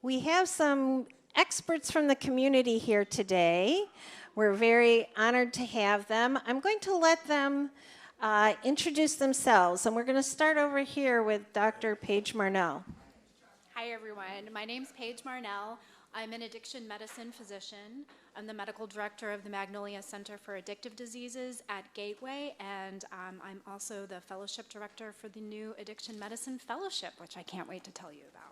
We have some experts from the community here today. We're very honored to have them. I'm going to let them introduce themselves, and we're going to start over here with Dr. Paige Marnell. Hi, everyone. My name's Paige Marnell. I'm an addiction medicine physician. I'm the medical director of the Magnolia Center for Addictive Diseases at Gateway, and I'm also the fellowship director for the new Addiction Medicine Fellowship, which I can't wait to tell you about.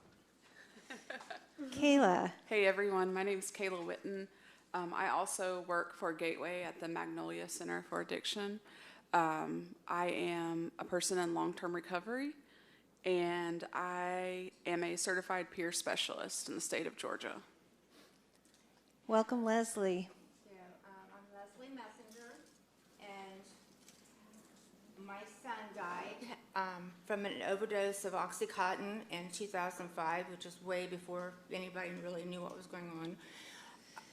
Kayla. Hey everyone, my name is Kayla Witten. I also work for Gateway at the Magnolia Center for Addiction. I am a person in long-term recovery, and I am a certified peer specialist in the state of Georgia. Welcome, Leslie. I'm Leslie Messenger, and my son died from an overdose of Oxycontin in 2005, which is way before anybody really knew what was going on.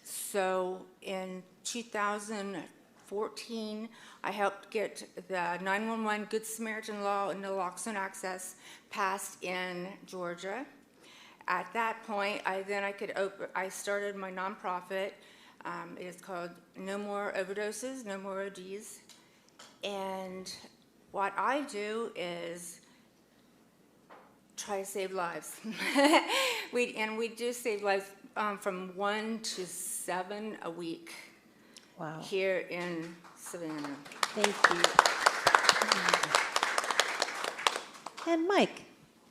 So in 2014, I helped get the 911 Good Samaritan Law and naloxone access passed in Georgia. At that point, I started my nonprofit. It is called No More Overdoses, No More ODs. And what I do is try to save lives. we do save lives from 1 to 7 a week. Wow. Here in Savannah. Thank you. And Mike.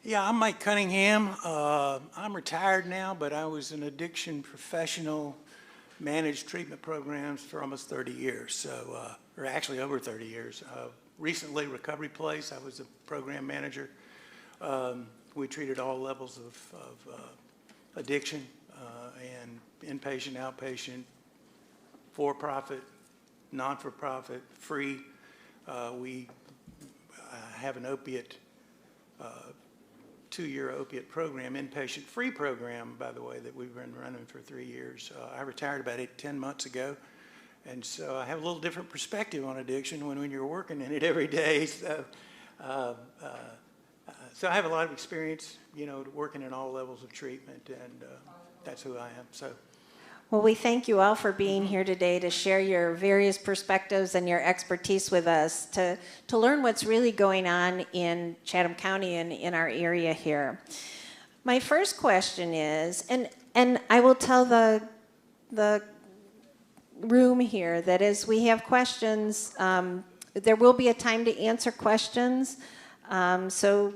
Yeah, I'm Mike Cunningham. I'm retired now, but I was an addiction professional, managed treatment programs for almost 30 years, or actually over 30 years. Recently, Recovery Place, I was a program manager. We treated all levels of addiction, and inpatient, outpatient, for-profit, non-for-profit, free. We have an opiate 2-year opiate program, inpatient free program, by the way, that we've been running for 3 years. I retired about 10 months ago, and so I have a little different perspective on addiction when you're working in it every day. So I have a lot of experience, working in all levels of treatment, and that's who I am. So. Well, we thank you all for being here today to share your various perspectives and your expertise with us, to learn what's really going on in Chatham County and in our area here. My first question is, and I will tell the room here that as we have questions, there will be a time to answer questions. So,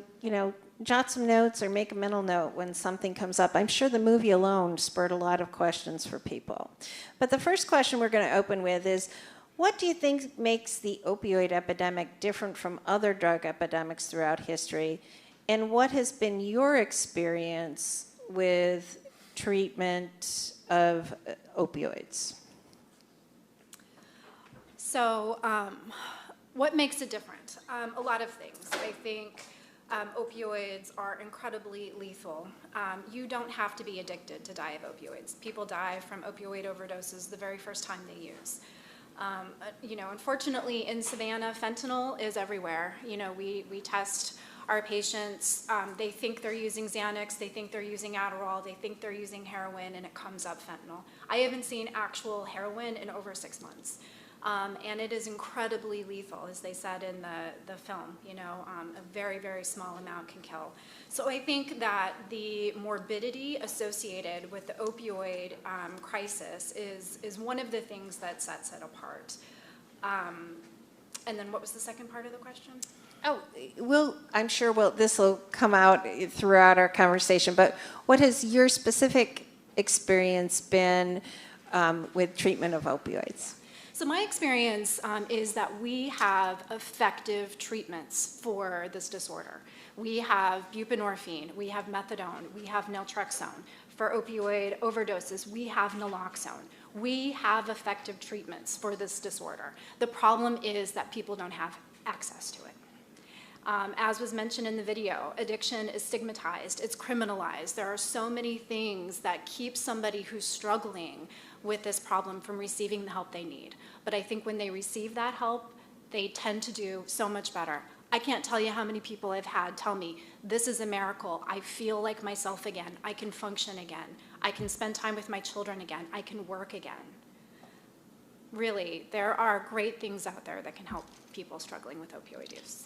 jot some notes or make a mental note when something comes up. I'm sure the movie alone spurred a lot of questions for people. But the first question we're going to open with is, what do you think makes the opioid epidemic different from other drug epidemics throughout history? And what has been your experience with treatment of opioids? So, what makes it different? A lot of things. I think opioids are incredibly lethal. You don't have to be addicted to die of opioids. People die from opioid overdoses the very first time they use. Unfortunately in Savannah, fentanyl is everywhere. We test our patients. They think they're using Xanax, they think they're using Adderall, they think they're using heroin, and it comes up fentanyl. I haven't seen actual heroin in over 6 months. And it is incredibly lethal, as they said in the film. A very, very small amount can kill. So I think that the morbidity associated with the opioid crisis is one of the things that sets it apart. And then what was the second part of the question? Oh, I'm sure this will come out throughout our conversation, but what has your specific experience been with treatment of opioids? So my experience is that we have effective treatments for this disorder. We have buprenorphine, we have methadone, we have naltrexone. For opioid overdoses, we have naloxone. We have effective treatments for this disorder. The problem is that people don't have access to it. As was mentioned in the video, addiction is stigmatized, it's criminalized. There are so many things that keep somebody who's struggling with this problem from receiving the help they need. But I think when they receive that help, they tend to do so much better. I can't tell you how many people I've had tell me, this is a miracle. I feel like myself again. I can function again. I can spend time with my children again. I can work again. Really, there are great things out there that can help people struggling with opioid use.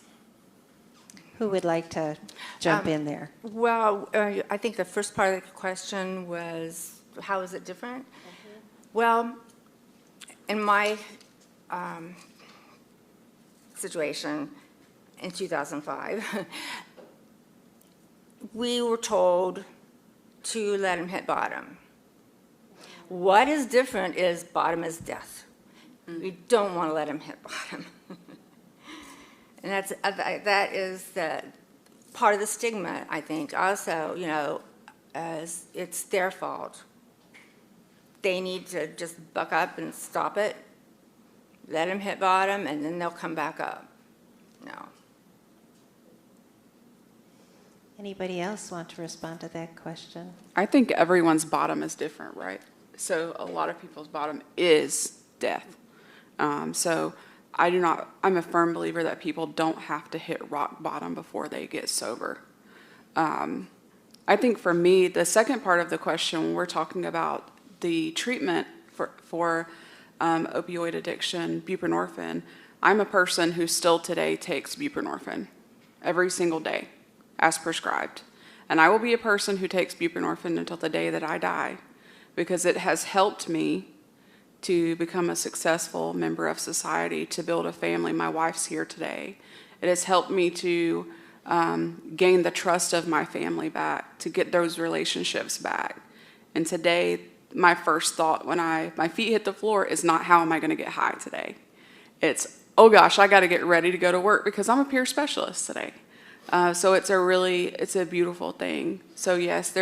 Who would like to jump in there? Well, I think the first part of the question was, how is it different? Well, in my situation in 2005, we were told to let him hit bottom. What is different is bottom is death. We don't want to let him hit bottom. And that is the part of the stigma, I think. Also, you know, as it's their fault. They need to just buck up and stop it, let them hit bottom, and then they'll come back up. No. Anybody else want to respond to that question? I think everyone's bottom is different, right? So a lot of people's bottom is death. So I'm a firm believer that people don't have to hit rock bottom before they get sober. I think for me, the second part of the question, when we're talking about the treatment for opioid addiction, buprenorphine, I'm a person who still today takes buprenorphine every single day as prescribed. And I will be a person who takes buprenorphine until the day that I die, because it has helped me to become a successful member of society, to build a family. My wife's here today. It has helped me to gain the trust of my family back, to get those relationships back. And today, my first thought when my feet hit the floor is not, how am I going to get high today? It's, oh gosh, I got to get ready to go to work because I'm a peer specialist today. So it's a beautiful thing. So yes,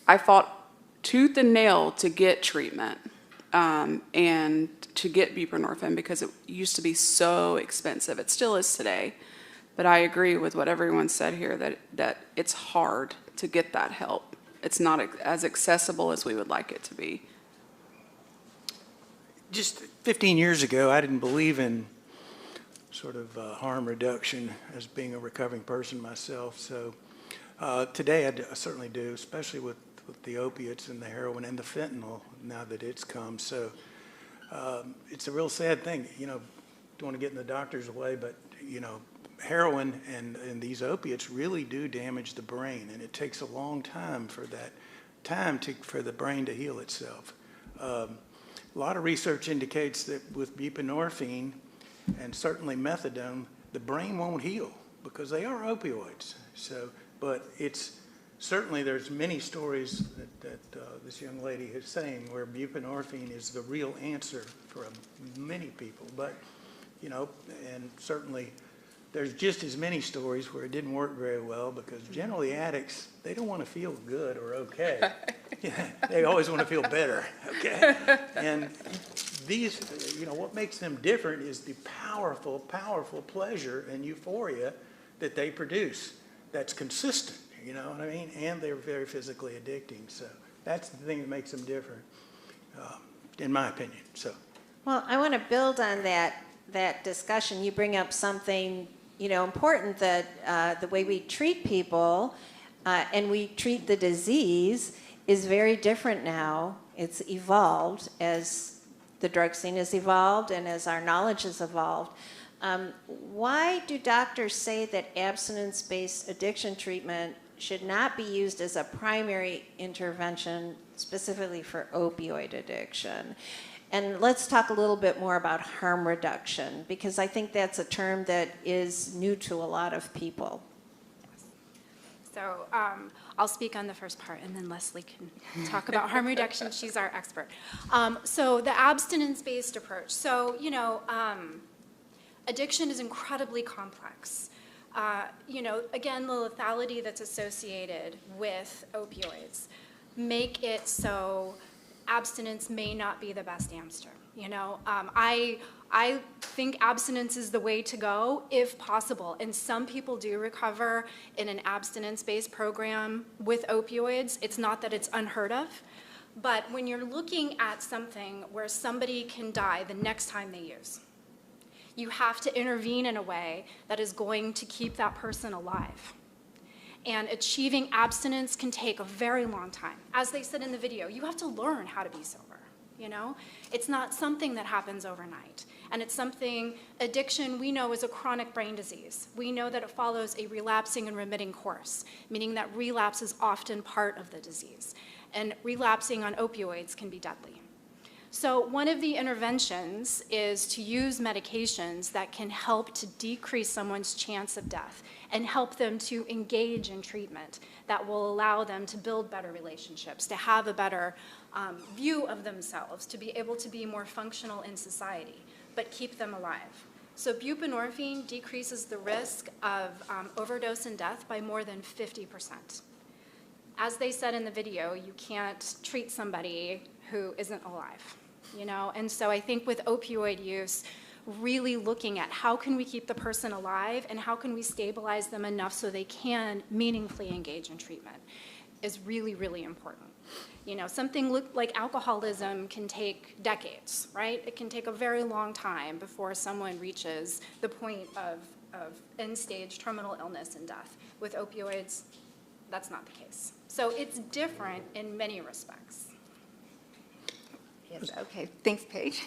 I fought tooth and nail to get treatment and to get buprenorphine because it used to be so expensive. It still is today. But I agree with what everyone said here, that it's hard to get that help. It's not as accessible as we would like it to be. Just 15 years ago, I didn't believe in sort of harm reduction as being a recovering person myself. So today I certainly do, especially with the opiates and the heroin and the fentanyl now that it's come. So it's a real sad thing. You know, don't want to get in the doctor's way, but, you know, heroin and these opiates really do damage the brain, and it takes a long time for for the brain to heal itself. A lot of research indicates that with buprenorphine and certainly methadone, the brain won't heal because they are opioids. So, but certainly there's many stories that this young lady is saying where buprenorphine is the real answer for many people. But, you know, and certainly there's just as many stories where it didn't work very well because generally addicts, they don't want to feel good or okay. They always want to feel better, okay? And these, you know, what makes them different is the powerful, powerful pleasure and euphoria that they produce that's consistent, you know what I mean? And they're very physically addicting. So that's the thing that makes them different, in my opinion. So. Well, I want to build on that discussion. You bring up something, you know, important, that the way we treat people and we treat the disease is very different now. It's evolved as the drug scene has evolved and as our knowledge has evolved. Why do doctors say that abstinence-based addiction treatment should not be used as a primary intervention specifically for opioid addiction? And let's talk a little bit more about harm reduction, because I think that's a term that is new to a lot of people. So I'll speak on the first part, and then Leslie can talk about harm reduction. She's our expert. So the abstinence-based approach. So, you know, addiction is incredibly complex. You know, again, the lethality that's associated with opioids make it so abstinence may not be the best answer. You know, I think abstinence is the way to go if possible. And some people do recover in an abstinence-based program with opioids. It's not that it's unheard of. But when you're looking at something where somebody can die the next time they use, You have to intervene in a way that is going to keep that person alive. And achieving abstinence can take a very long time. As they said in the video, you have to learn how to be sober, you know? It's not something that happens overnight. And it's something, addiction, we know, is a chronic brain disease. We know that it follows a relapsing and remitting course, meaning that relapse is often part of the disease. And relapsing on opioids can be deadly. So one of the interventions is to use medications that can help to decrease someone's chance of death and help them to engage in treatment that will allow them to build better relationships, to have a better view of themselves, to be able to be more functional in society, but keep them alive. So buprenorphine decreases the risk of overdose and death by more than 50%. As they said in the video, you can't treat somebody who isn't alive, you know? And so I think with opioid use, really looking at how can we keep the person alive and how can we stabilize them enough so they can meaningfully engage in treatment is really, really important. You know, something like alcoholism can take decades, right? It can take a very long time before someone reaches the point of end-stage terminal illness and death. With opioids, that's not the case. So it's different in many respects. Yes, okay, thanks, Paige.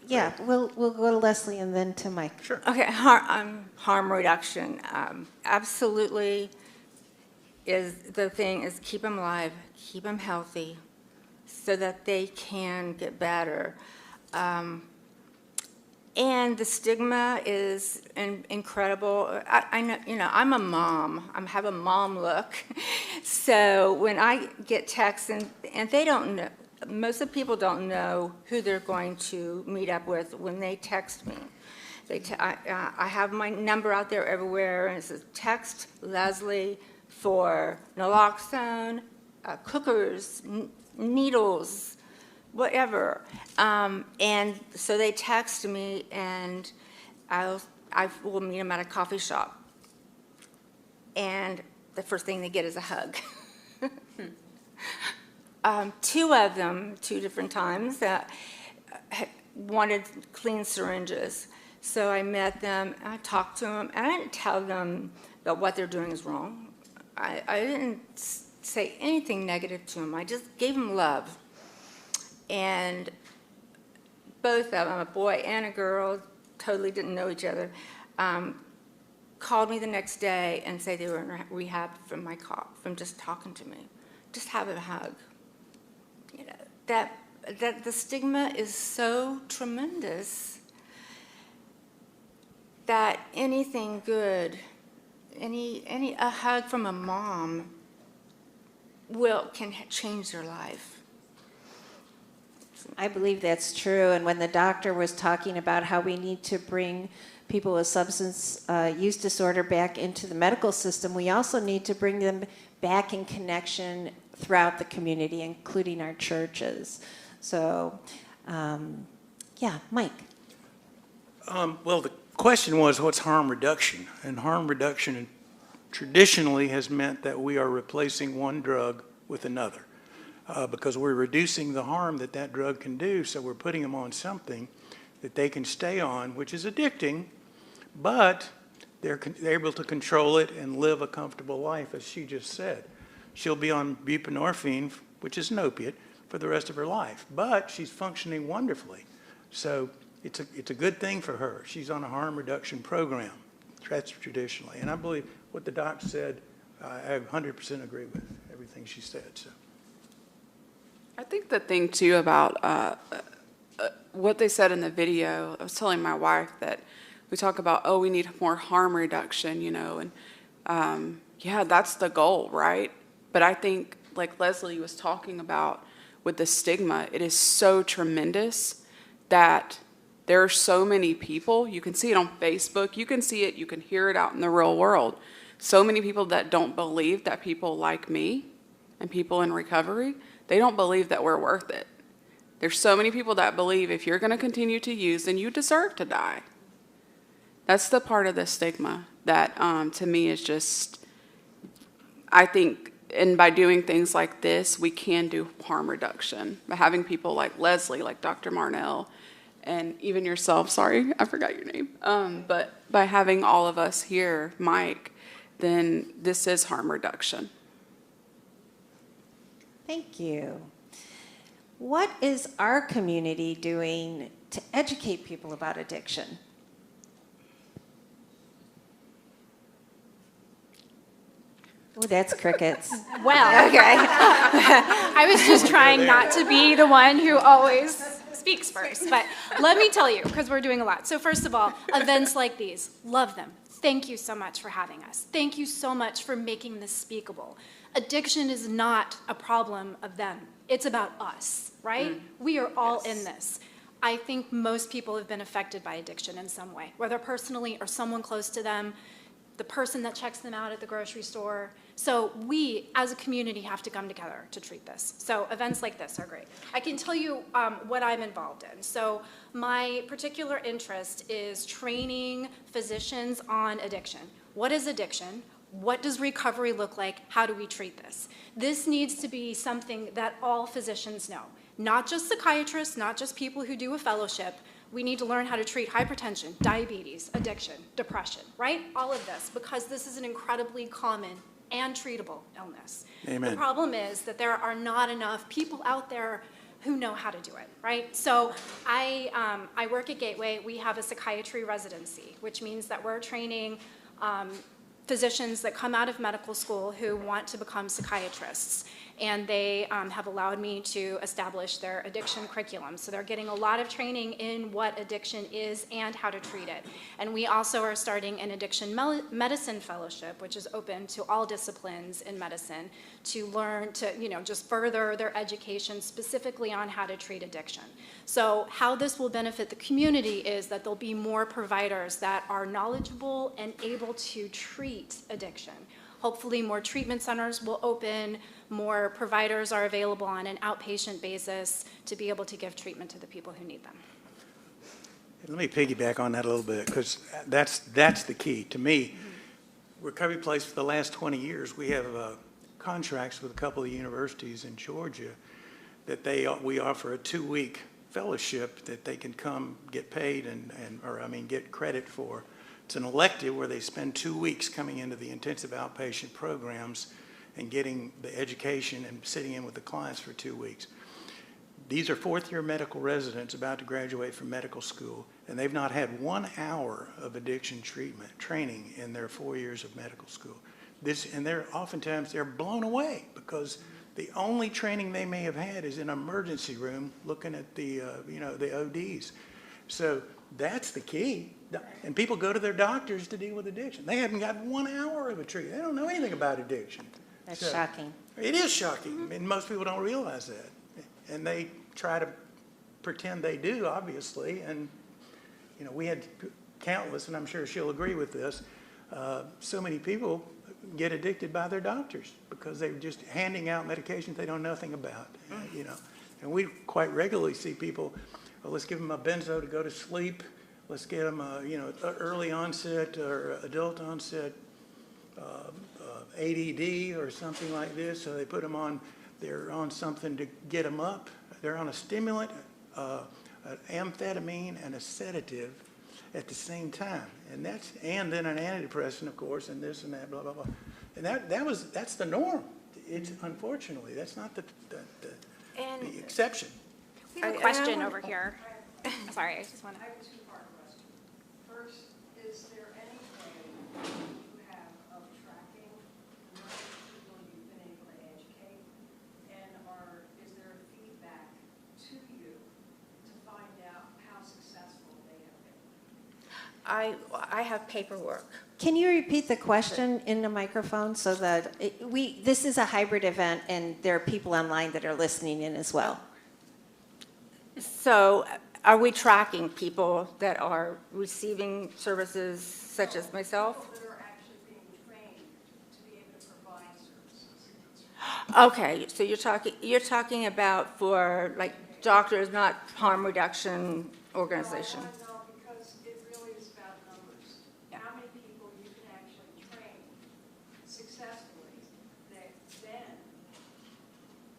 Yeah, we'll go to Leslie and then to Mike. Sure. Okay, harm reduction, absolutely is the thing is keep them alive, keep them healthy so that they can get better. And the stigma is incredible. I know, you know, I'm a mom. I have a mom look. So when I get texts and they don't know, most of the people don't know who they're going to meet up with when they text me. I have my number out there everywhere, and it says, text Leslie for naloxone, cookers, needles, whatever. And so they text me, and I will meet them at a coffee shop. And the first thing they get is a hug. Two of them, 2 different times, wanted clean syringes. So I met them, and I talked to them, and I didn't tell them that what they're doing is wrong. I didn't say anything negative to them. I just gave them love. And both of them, a boy and a girl, totally didn't know each other, called me the next day and said they were in rehab from just talking to me. Just have a hug. You know, that the stigma is so tremendous that anything good, a hug from a mom can change their life. I believe that's true. And when the doctor was talking about how we need to bring people with substance use disorder back into the medical system, we also need to bring them back in connection throughout the community, including our churches. So, yeah, Mike. Well, the question was, what's harm reduction? And harm reduction traditionally has meant that we are replacing one drug with another. Because we're reducing the harm that that drug can do, so we're putting them on something that they can stay on, which is addicting, but they're able to control it and live a comfortable life, as she just said. She'll be on buprenorphine, which is an opiate, for the rest of her life, but she's functioning wonderfully. So it's a good thing for her. She's on a harm reduction program. That's traditionally. And I believe what the doc said, I 100% agree with everything she said. So. I think the thing too about what they said in the video, I was telling my wife that we talk about, oh, we need more harm reduction, you know, and yeah, that's the goal, right? But I think, like Leslie was talking about with the stigma, it is so tremendous that there are so many people, you can see it on Facebook, you can see it, you can hear it out in the real world. So many people that don't believe that people like me and people in recovery, they don't believe that we're worth it. There's so many people that believe if you're going to continue to use, then you deserve to die. That's the part of the stigma that to me is just, I think, and by doing things like this, we can do harm reduction. By having people like Leslie, like Dr. Marnell, and even yourself, sorry, I forgot your name. But by having all of us here, Mike, then this is harm reduction. Thank you. What is our community doing to educate people about addiction? Oh, that's crickets. Well, I was just trying not to be the one who always speaks first, but let me tell you, because we're doing a lot. So first of all, events like these, love them. Thank you so much for having us. Thank you so much for making this speakable. Addiction is not a problem of them. It's about us, right? We are all in this. I think most people have been affected by addiction in some way, whether personally or someone close to them, the person that checks them out at the grocery store. So we, as a community, have to come together to treat this. So events like this are great. I can tell you what I'm involved in. So my particular interest is training physicians on addiction. What is addiction? What does recovery look like? How do we treat this? This needs to be something that all physicians know, not just psychiatrists, not just people who do a fellowship. We need to learn how to treat hypertension, diabetes, addiction, depression, right? All of this, because this is an incredibly common and treatable illness. Amen. The problem is that there are not enough people out there who know how to do it, right? So I work at Gateway. We have a psychiatry residency, which means that we're training physicians that come out of medical school who want to become psychiatrists. And they have allowed me to establish their addiction curriculum. So they're getting a lot of training in what addiction is and how to treat it. And we also are starting an addiction medicine fellowship, which is open to all disciplines in medicine, to learn to, just further their education specifically on how to treat addiction. So how this will benefit the community is that there'll be more providers that are knowledgeable and able to treat addiction. Hopefully more treatment centers will open, more providers are available on an outpatient basis to be able to give treatment to the people who need them. Let me piggyback on that a little bit, because that's the key. To me, Recovery Place, for the last 20 years, we have contracts with a couple of universities in Georgia that we offer a 2-week fellowship that they can come get paid get credit for. It's an elective where they spend 2 weeks coming into the intensive outpatient programs and getting the education and sitting in with the clients for 2 weeks. These are fourth-year medical residents about to graduate from medical school, and they've not had 1 hour of addiction training in their 4 years of medical school. And oftentimes they're blown away because the only training they may have had is in an emergency room looking at the ODs. So that's the key. And people go to their doctors to deal with addiction. They haven't got 1 hour of a treatment. They don't know anything about addiction. That's shocking. It is shocking, and most people don't realize that. And they try to pretend they do, obviously. And, we had countless, and I'm sure she'll agree with this, so many people get addicted by their doctors because they're just handing out medications they know nothing about, And we quite regularly see people, well, let's give them a benzo to go to sleep. Let's get them early onset or adult onset ADD or something like this. So they put them on, they're on something to get them up. They're on a stimulant, an amphetamine, and a sedative at the same time. And then an antidepressant, of course, and this and that, blah, blah, blah. And that's the norm. It's unfortunately, that's not the exception. We have a question over here. Sorry, I just want to. I have a two-part question. First, is there any way you have of tracking the number of people you've been able to educate? And is there feedback to you to find out how successful they have been? I have paperwork. Can you repeat the question in the microphone so that this is a hybrid event and there are people online that are listening in as well? So are we tracking people that are receiving services such as myself? People that are actually being trained to be able to provide services. Okay, so you're talking about for like doctors, not harm reduction organization. I want to know because it really is about numbers. How many people you can actually train successfully that then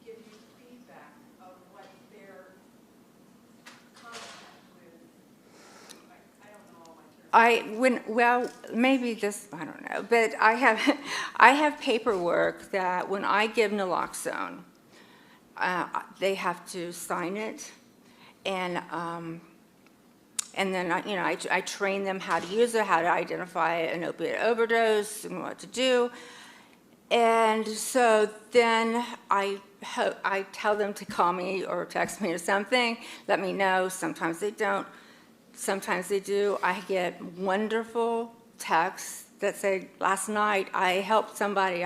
give you feedback of what their contact with well, maybe this, I don't know, but I have paperwork that when I give naloxone, they have to sign it, and then I train them how to use it, how to identify an opiate overdose, and what to do. And so then I tell them to call me or text me or something, let me know. Sometimes they don't. Sometimes they do. I get wonderful texts that say, last night I helped somebody.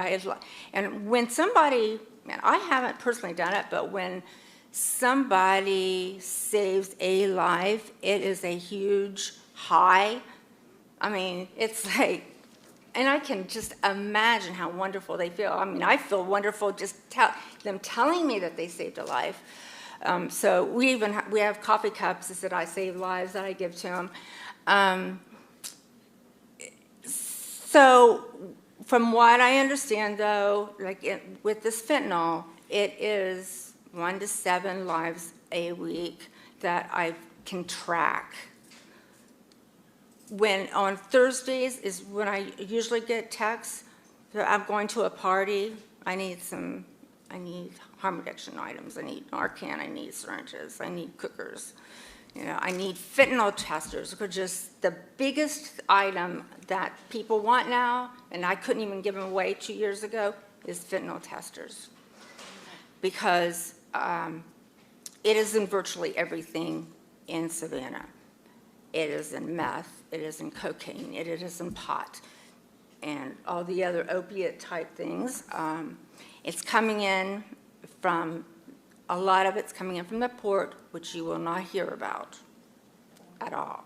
And when somebody, and I haven't personally done it, but when somebody saves a life, it is a huge high. I mean, it's like, and I can just imagine how wonderful they feel. I mean, I feel wonderful just them telling me that they saved a life. So we have coffee cups that I save lives that I give to them. So from what I understand, though, with this fentanyl, it is 1 to 7 lives a week that I can track. When on Thursdays is when I usually get texts that I'm going to a party, I need harm reduction items, I need Narcan, I need syringes, I need cookers, I need fentanyl testers, which is just the biggest item that people want now, and I couldn't even give them away 2 years ago, is fentanyl testers. Because it is in virtually everything in Savannah. It is in meth, it is in cocaine, it is in pot, and all the other opiate type things. It's coming in from, a lot of it's coming in from the port, which you will not hear about at all.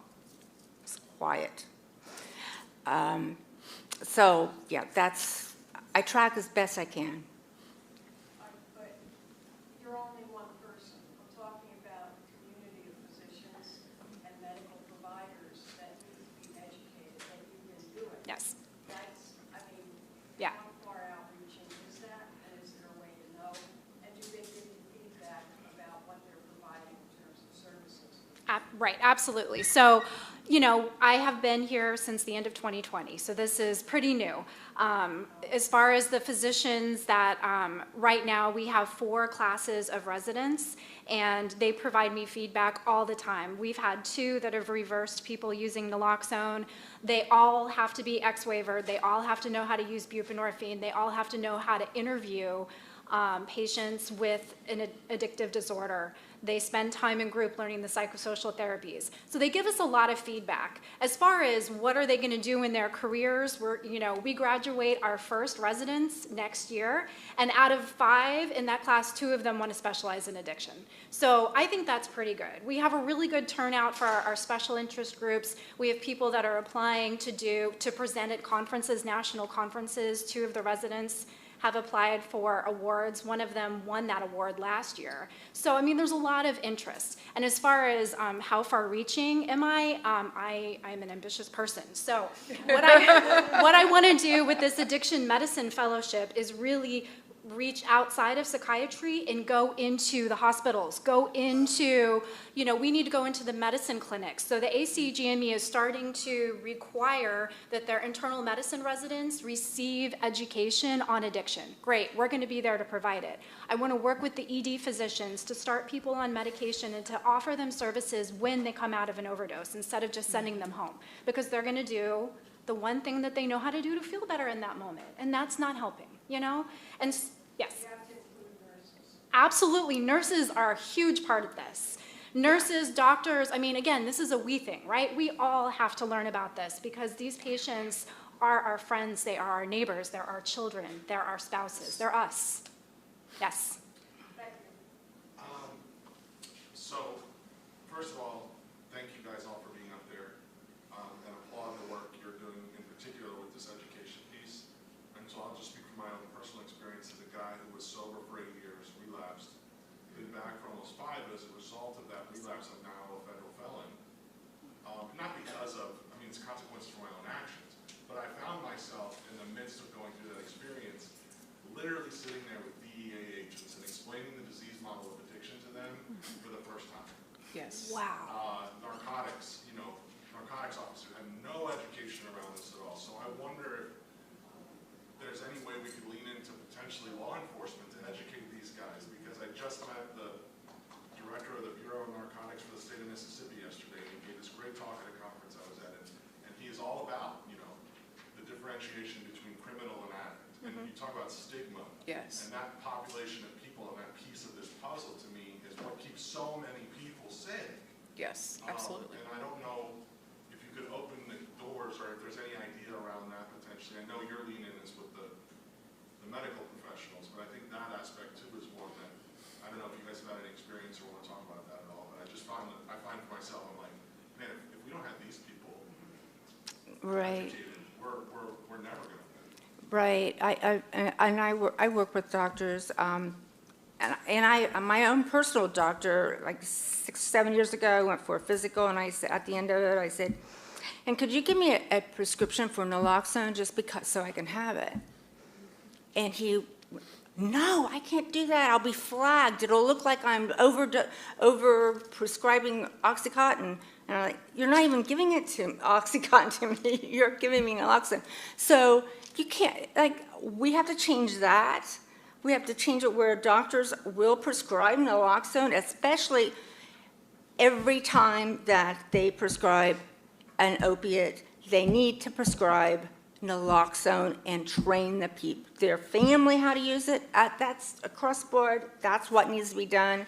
It's quiet. So, yeah, I track as best I can. But you're only one person. I'm talking about a community of physicians and medical providers that need to be educated, that you've been doing. Yes. That's, I mean, Yeah. how far outreaching is that? And is there a way to know? And do they give you feedback about what they're providing in terms of services? Right, absolutely. So, I have been here since the end of 2020, so this is pretty new. As far as the physicians that, right now we have 4 classes of residents, and they provide me feedback all the time. We've had 2 that have reversed people using naloxone. They all have to be X-waivered. They all have to know how to use buprenorphine. They all have to know how to interview patients with an addictive disorder. They spend time in group learning the psychosocial therapies. So they give us a lot of feedback. As far as what are they going to do in their careers, we graduate our first residents next year, and out of 5 in that class, 2 of them want to specialize in addiction. So I think that's pretty good. We have a really good turnout for our special interest groups. We have people that are applying to present at conferences, national conferences. 2 of the residents have applied for awards. One of them won that award last year. So, I mean, there's a lot of interest. And as far as how far-reaching am I am an ambitious person. So what I want to do with this addiction medicine fellowship is really reach outside of psychiatry and go into the hospitals, go into, we need to go into the medicine clinics. So the ACGME is starting to require that their internal medicine residents receive education on addiction. Great, we're going to be there to provide it. I want to work with the ED physicians to start people on medication and to offer them services when they come out of an overdose instead of just sending them home, because they're going to do the one thing that they know how to do to feel better in that moment, and that's not helping, And yes. You have to include nurses. Absolutely, nurses are a huge part of this. Nurses, doctors, I mean, again, this is a we thing, right? We all have to learn about this because these patients are our friends, they are our neighbors, they're our children, they're our spouses, they're us. Yes. Thank you. So, first of all, thank you guys all for being up there and applaud the work you're doing in particular with this education piece. And so I'll just speak from my own personal experience as a guy who was sober for 8 years, relapsed, been back for almost 5, but as a result of that relapse, I'm now a federal felon. Not because of, it's consequences for my own actions, but I found myself in the midst of going through that experience, literally sitting there with DEA agents and explaining the disease model of addiction to them for the first time. Yes. Wow. Narcotics narcotics officer, had no education around this at all. So I wonder if there's any way we could lean into potentially law enforcement to educate these guys, because I just met the director of the Bureau of Narcotics for the state of Mississippi yesterday, and he gave this great talk at a conference I was at, and he is all about, the differentiation between criminal and addict. And you talk about stigma. Yes. And that population of people and that piece of this puzzle, to me, is what keeps so many people sick. Yes, absolutely. And I don't know if you could open the doors, or if there's any idea around that potentially. I know your lean-in is with the medical professionals, but I think that aspect too is one that, I don't know if you guys have had any experience or want to talk about that at all, but I just find for myself, I'm like, man, if we don't have these people Right. educated, we're never going to win. Right. I work with doctors, and my own personal doctor, like 6-7 years ago, I went for a physical, and I said, at the end of it, I said, and could you give me a prescription for naloxone just because, so I can have it? And he, no, I can't do that. I'll be flagged. It'll look like I'm over prescribing Oxycontin. And I'm like, you're not even giving it to Oxycontin to me. You're giving me naloxone. So you can't, we have to change that. We have to change it where doctors will prescribe naloxone, especially every time that they prescribe an opiate. They need to prescribe naloxone and train their family how to use it. That's across the board. That's what needs to be done.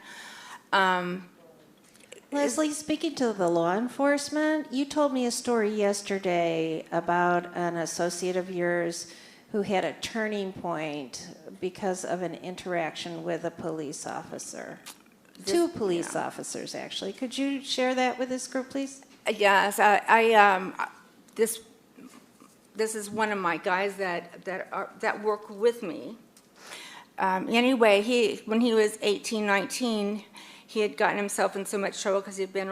Leslie, speaking to the law enforcement, you told me a story yesterday about an associate of yours who had a turning point because of an interaction with a police officer. Two police officers, actually. Could you share that with this group, please? Yes, this is one of my guys that work with me. Anyway, when he was 18, 19, he had gotten himself in so much trouble because he had been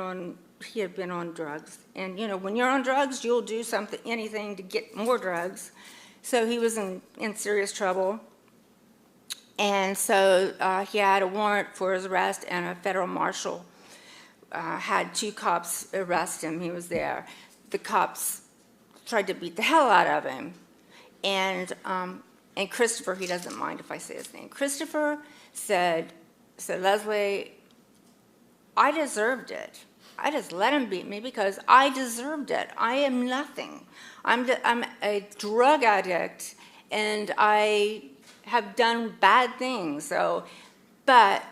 on drugs. And when you're on drugs, you'll do anything to get more drugs. So he was in serious trouble. And so he had a warrant for his arrest, and a federal marshal had 2 cops arrest him. He was there. The cops tried to beat the hell out of him. And Christopher, he doesn't mind if I say his name. Christopher said, Leslie, I deserved it. I just let him beat me because I deserved it. I am nothing. I'm a drug addict, and I have done bad things. So, but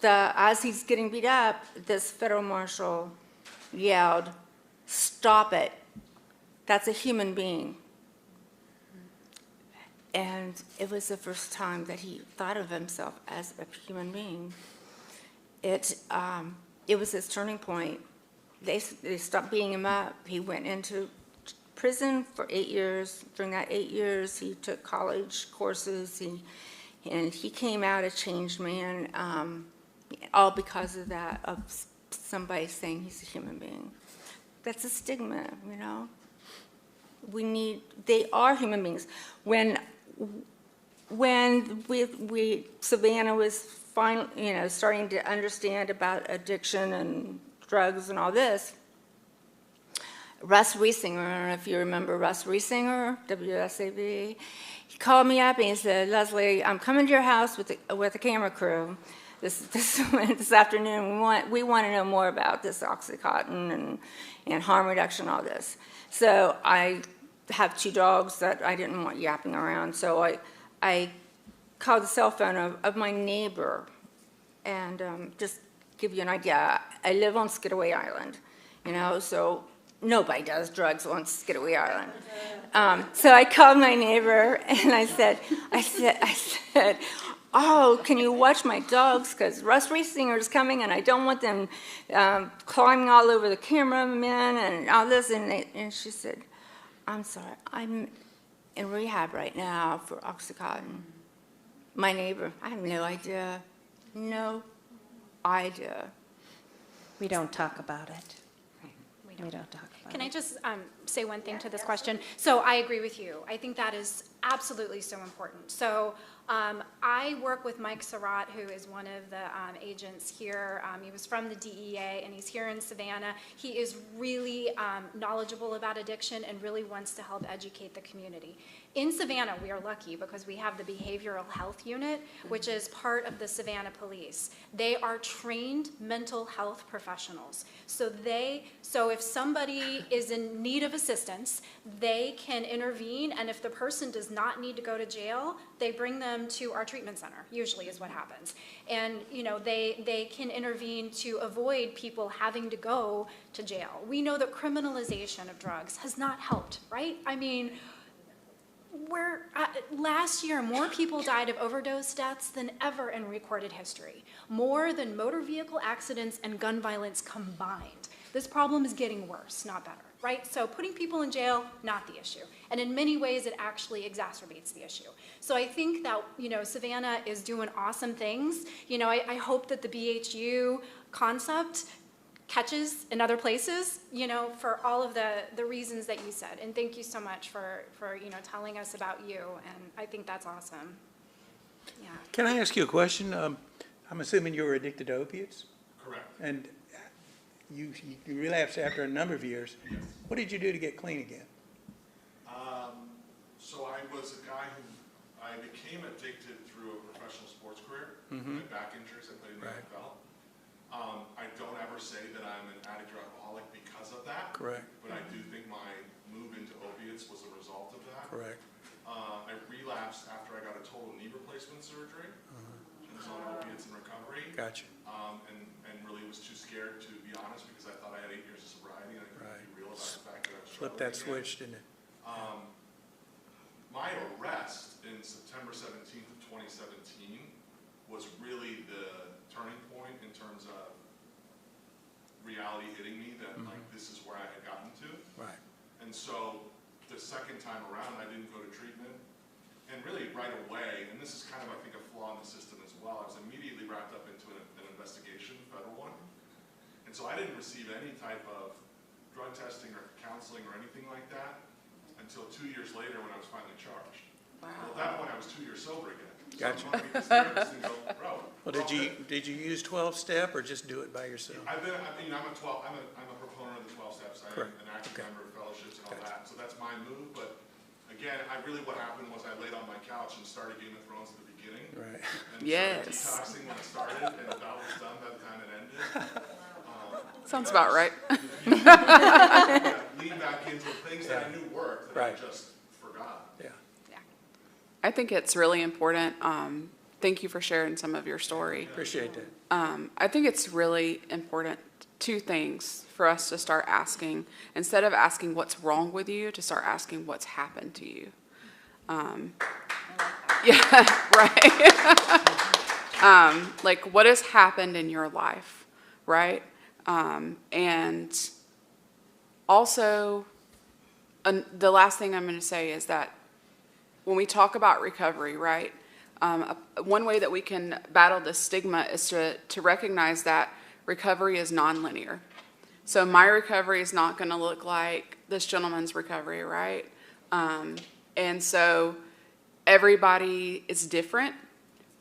as he's getting beat up, this federal marshal yelled, "Stop it. That's a human being." And it was the first time that he thought of himself as a human being. It was his turning point. They stopped beating him up. He went into prison for 8 years. During that 8 years, he took college courses, and he came out a changed man, all because of that, of somebody saying he's a human being. That's a stigma, they are human beings. When Savannah was starting to understand about addiction and drugs and all this, Russ Riesinger, I don't know if you remember Russ Riesinger, WSAV, he called me up and he said, Leslie, I'm coming to your house with a camera crew this afternoon. We want to know more about this Oxycontin and harm reduction, all this. So I have 2 dogs that I didn't want yapping around, so I called the cell phone of my neighbor, and just give you an idea, I live on Skidaway Island, so nobody does drugs on Skidaway Island. So I called my neighbor, and I said, oh, can you watch my dogs? Because Russ Riesinger is coming, and I don't want them climbing all over the cameraman and all this. And she said, I'm sorry, I'm in rehab right now for Oxycontin. My neighbor, I have no idea. No idea. We don't talk about it. We don't talk about it. Can I just say one thing to this question? So I agree with you. I think that is absolutely so important. So I work with Mike Surratt, who is one of the agents here. He was from the DEA, and he's here in Savannah. He is really knowledgeable about addiction and really wants to help educate the community. In Savannah, we are lucky because we have the Behavioral Health Unit, which is part of the Savannah Police. They are trained mental health professionals. So if somebody is in need of assistance, they can intervene, and if the person does not need to go to jail, they bring them to our treatment center, usually is what happens. And they can intervene to avoid people having to go to jail. We know that criminalization of drugs has not helped, right? I mean, last year, more people died of overdose deaths than ever in recorded history, more than motor vehicle accidents and gun violence combined. This problem is getting worse, not better, right? So putting people in jail, not the issue. And in many ways, it actually exacerbates the issue. So I think that, Savannah is doing awesome things. I hope that the BHU concept catches in other places, for all of the reasons that you said. And thank you so much for telling us about you. And I think that's awesome. Yeah. Can I ask you a question? I'm assuming you were addicted to opiates, Correct. and you relapsed after a number of years. Yes. What did you do to get clean again? So I was a guy who, I became addicted through a professional sports career. My back injuries, I played in the Right. NFL. I don't ever say that I'm an addict or alcoholic because of that. Correct. But I do think my move into opiates was a result of that. Correct. I relapsed after I got a total knee replacement surgery. And was on opiates in recovery. Gotcha. And really was too scared, to be honest, because I thought I had 8 years of sobriety and I couldn't Right. be real about the fact that I was Flip struggling that again. switch, didn't it? My arrest in September 17th of 2017 was really the turning point in terms of reality hitting me that like this is where I had gotten to. Right. And so the second time around, I didn't go to treatment. And really right away, and this is kind of, I think, a flaw in the system as well, I was immediately wrapped up into an investigation, federal one. And so I didn't receive any type of drug testing or counseling or anything like that until 2 years later when I was finally charged. Wow. Well, at that point, I was 2 years sober again. So Gotcha. I'm going to meet this therapist and go, bro. Well, did you use 12-step or just do it by yourself? I'm a proponent of the 12 steps. I'm Correct. an active Okay. member of fellowships and all Gotcha. that. So that's my move. But again, what happened was I laid on my couch and started Game of Thrones at the beginning. Right. And Yes. started detoxing when it started, and that was done by the time it ended. Sounds about right. Lean back into things that I knew worked that Right. I just forgot. Yeah. I think it's really important. Thank you for sharing some of your story. Appreciate that. I think it's really important, 2 things for us to start asking. Instead of asking what's wrong with you, to start asking what's happened to you. Yeah, right. Like what has happened in your life, right? And also, the last thing I'm going to say is that when we talk about recovery, right, one way that we can battle the stigma is to recognize that recovery is nonlinear. So my recovery is not going to look like this gentleman's recovery, right? And so everybody is different.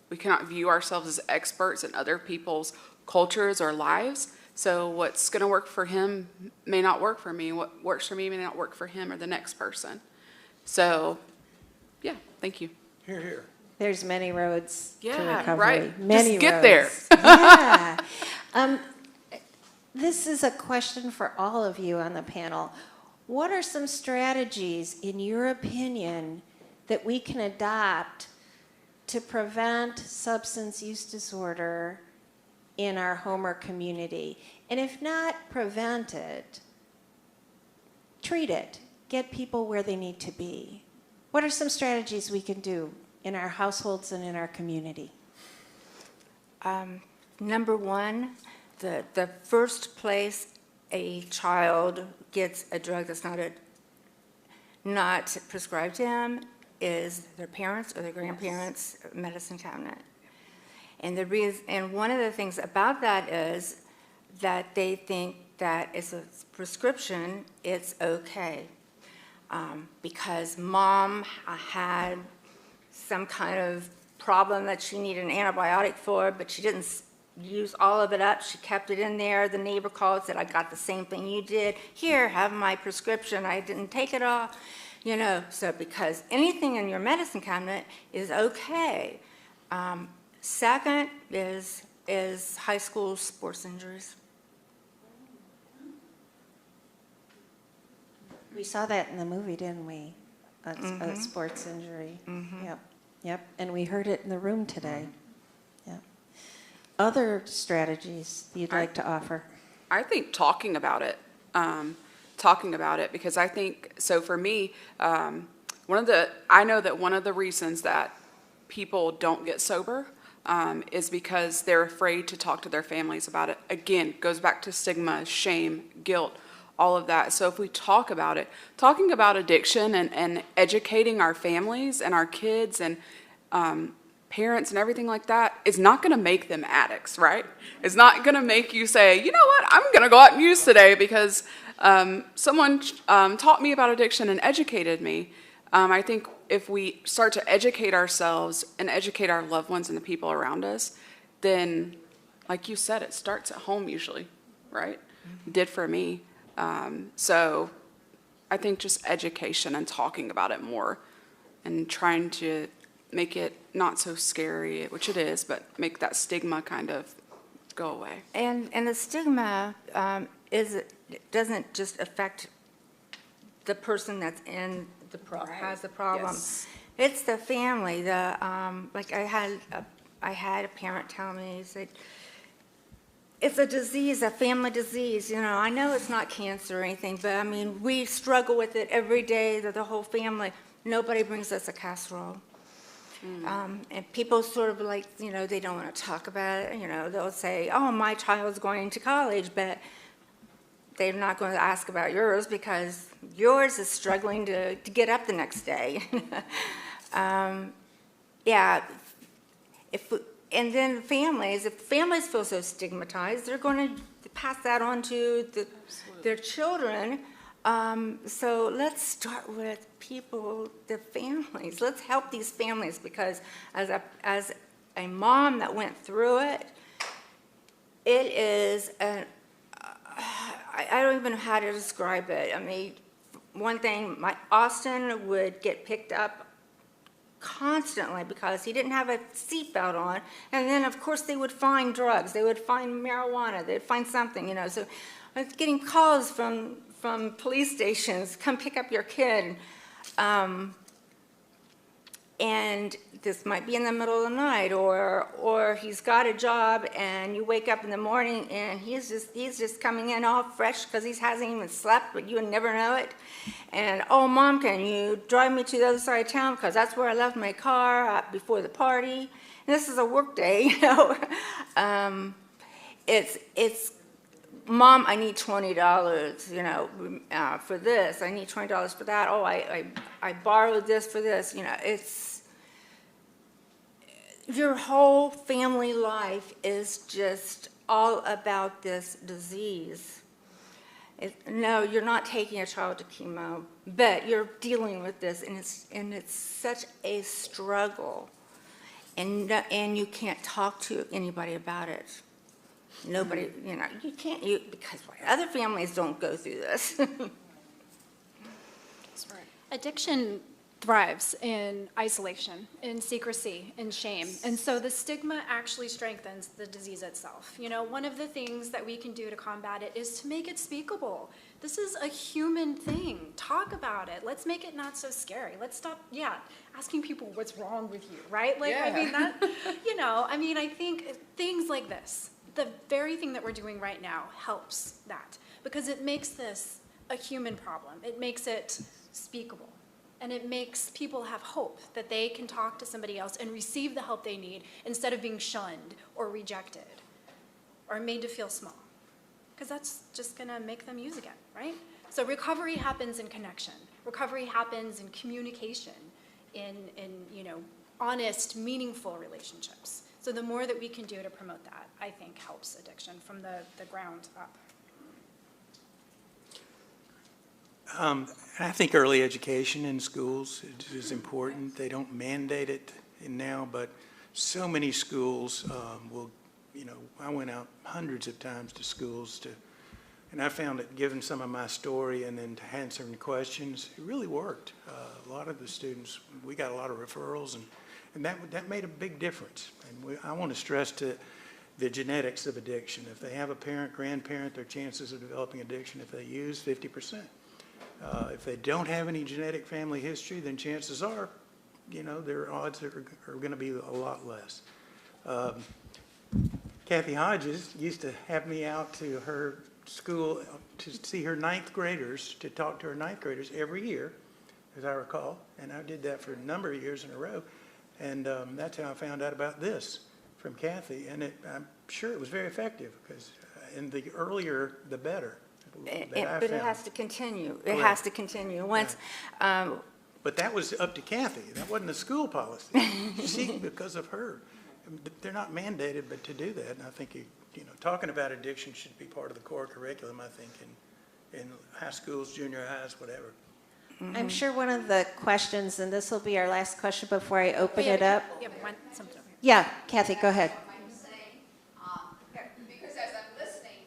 We cannot view ourselves as experts in other people's cultures or lives. So what's going to work for him may not work for me. What works for me may not work for him or the next person. So, yeah, thank you. Here, here. There's many roads to Yeah, recovery. right. Many Just get there. roads. Yeah. This is a question for all of you on the panel. What are some strategies, in your opinion, that we can adopt to prevent substance use disorder in our home or community? And if not prevent it, treat it. Get people where they need to be. What are some strategies we can do in our households and in our community? Number one, the first place a child gets a drug that's not prescribed to them is their parents or their grandparents' medicine cabinet. And one of the things about that is that they think that it's a prescription, it's okay. because mom had some kind of problem that she needed an antibiotic for, but she didn't use all of it up. She kept it in there. The neighbor called, said, I got the same thing you did. Here, have my prescription. I didn't take it all. You know, so because anything in your medicine cabinet is okay. Second is high school sports injuries. We saw that in the movie, didn't we? A sports injury. Yep, yep, and we heard it in the room today. Yep. Other strategies you'd like to offer? I think talking about it, because I think, so for me, I know that one of the reasons that people don't get sober is because they're afraid to talk to their families about it. Again, goes back to stigma, shame, guilt, all of that. So if we talk about it, talking about addiction and educating our families and our kids and parents and everything like that is not going to make them addicts, right? It's not going to make you say, you know what, I'm going to go out and use today because someone taught me about addiction and educated me. I think if we start to educate ourselves and educate our loved ones and the people around us, then, like you said, it starts at home usually, right? It did for me. So I think just education and talking about it more and trying to make it not so scary, which it is, but make that stigma kind of go away. And the stigma doesn't just affect the person that's in has the problem. Yes. It's the family. Like I had a parent tell me, he said, it's a disease, a family disease. You know, I know it's not cancer or anything, but I mean, we struggle with it every day, the whole family. Nobody brings us a casserole. And people sort of like, you know, they don't want to talk about it. You know, they'll say, oh, my child's going to college, but they're not going to ask about yours because yours is struggling to get up the next day. Yeah, and then families, if families feel so stigmatized, they're going to pass that on to their children. So let's start with people, the families. Let's help these families because as a mom that went through it, it is I don't even know how to describe it. I mean, one thing, Austin would get picked up constantly because he didn't have a seatbelt on. And then, of course, they would find drugs. They would find marijuana. They'd find something, you know. So I was getting calls from police stations, come pick up your kid. And this might be in the middle of the night, or he's got a job and you wake up in the morning and he's just coming in all fresh because he hasn't even slept, but you would never know it. And, oh, Mom, can you drive me to the other side of town because that's where I left my car before the party. And this is a work day, you know. It's Mom, I need $20, you know, for this. I need $20 for that. Oh, I borrowed this for this. You know, it's your whole family life is just all about this disease. No, you're not taking a child to chemo, but you're dealing with this, and it's such a struggle, and you can't talk to anybody about it. Nobody, you know, you can't, because other families don't go through this. That's right. Addiction thrives in isolation, in secrecy, in shame. And so the stigma actually strengthens the disease itself. You know, one of the things that we can do to combat it is to make it speakable. This is a human thing. Talk about it. Let's make it not so scary. Let's stop, asking people what's wrong with you, right? Like, I mean, that, you know, I mean, I think things like this, the very thing that we're doing right now helps that because it makes this a human problem. It makes it speakable. And it makes people have hope that they can talk to somebody else and receive the help they need instead of being shunned or rejected or made to feel small. Because that's just going to make them use again, right? So recovery happens in connection. Recovery happens in communication, in you know, honest, meaningful relationships. So the more that we can do to promote that, I think helps addiction from the ground up. I think early education in schools is important. They don't mandate it now, but so many schools will, I went out hundreds of times to schools and I found that given some of my story and then to answering questions, it really worked. A lot of the students, we got a lot of referrals and that made a big difference. And I want to stress to the genetics of addiction. If they have a parent, grandparent, their chances of developing addiction, if they use, 50%. If they don't have any genetic family history, then chances are, their odds are going to be a lot less. Kathy Hodges used to have me out to her school to see her ninth graders, to talk to her ninth graders every year, as I recall. And I did that for a number of years in a row. And that's how I found out about this from Kathy. And I'm sure it was very effective because and the earlier, the better. But it has to continue. It Correct. has to continue. Once, But that was up to Kathy. That wasn't a school policy. See, because of her. They're not mandated, but to do that. And I think, talking about addiction should be part of the core curriculum, I think, in high schools, junior highs, whatever. I'm sure one of the questions, and this will be our last question before I open it up. Yeah, something over here. Yeah, Kathy, go ahead. I'm saying, because as I'm listening,